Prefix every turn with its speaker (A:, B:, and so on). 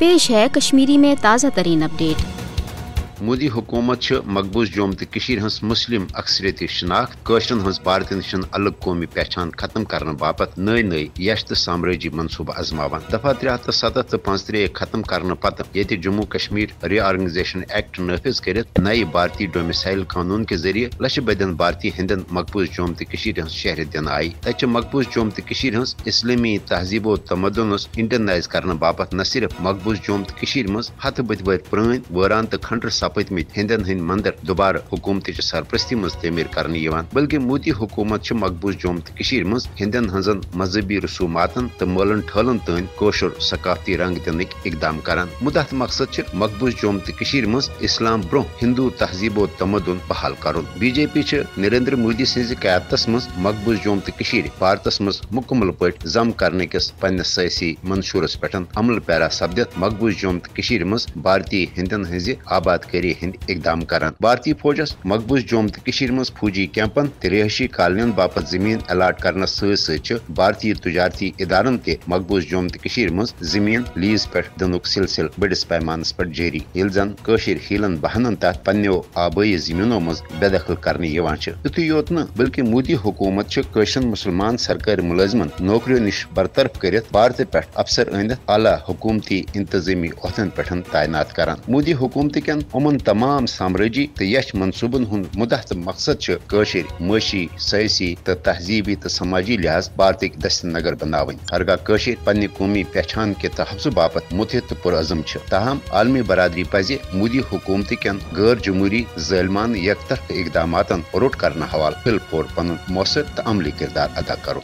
A: पेश है कश्मीरी में ताज़ा तरीन अपडेट।
B: मोदी हुकूमत मकबूज जोम तो हज मुस्लिम अक्सरियत शिनाख्त कशरन हज भारत नश अलग कौमी पहचान खत्म करने बापत नई नई यश तो साम्राजी मनसूबा आजमावान। दफा 370 तो 35 खत्म करने पत ये जम्मू कश्मीर रीऑर्गेनाइजेशन एक्ट नाफिज कर नए भारतीय डोमिसाइल कानून के जरिए लक्ष बदन भारतीय हिंदन मकबूज जोम तो शहरियत दिन आई। तक मकबूज जोम तो हज इस्लामी तहजीबो तमदन इंटरनाइज करने बापत न सिर्फ मकबूज जोम तो मज हथ बद वर पुरान वरान तो खंडर सपतमित हिंदन हंद मंदिर दोबारा हुकूमत सरपरस्ती मज तमीर करने बल्कि मोदी हुकूमत मकबूज जोम तो मज हिंदन हजन मजहबी रसूमातन तो मोलन ठलन तन कोशर सकाफती रंग दिन इकदाम करान। मुदत मकसद मकबूज जोम तो मज इस्लाम ब्रो हिंदू तहजीबो तमदन बहाल कर। बीजेपी नरेंद्र मोदी सज क़यादत मज मकबूज जोम तो भारत मज मुकम्मल पे जम करने किस पन्नस सियासी मंशूरस पे अमल पैरा सपदित मकबूज जोम तो मज भारतीय हिंदन हज आबाद हिंद इकदाम करान। भारतीय फौजस मकबूज जोम तो मज फौजी कैंपन तो रिहायशी कॉलोनियन बापत जमीन अलाट करने सत भारतीय तजारती इदारन ते मकबूज जोम तो मज जमीन लीज पे दिनुक सिलसिल बड़िस पैमानस पे जारी ये जन हीलन बहनन तहत पन्नो आबाई जमीनों मज बेदखल करने युतु योत न बल्कि मोदी हुकूमत मुसलमान सरकारी मुलाजमन नौकरियों निश बरतरफ कर भारत पे अफसर अंदित आला हुकूमती इंतजामी अहदन पे तैनात करान। मोदी हुकूमत कन उमन तमाम साम्राजी तो यश मनसूबन हुन मुदत मकसद मशी सियासी तो तहजीबी तो समाजी लिहाज भारत दस्त नगर बनावन। हरगा पन्ने कौमी पहचान के तहफ़्ज़ बापत मुतहद तो पुरअज़म ताहम आलमी बरादरी पज मोदी हुकूमत कन गैर जमहूरी ज़ालिमान यकतरफ इकदामातन रोट करने हवाल फिल पोर पन मौसर तो अमली किरदार अदा करो।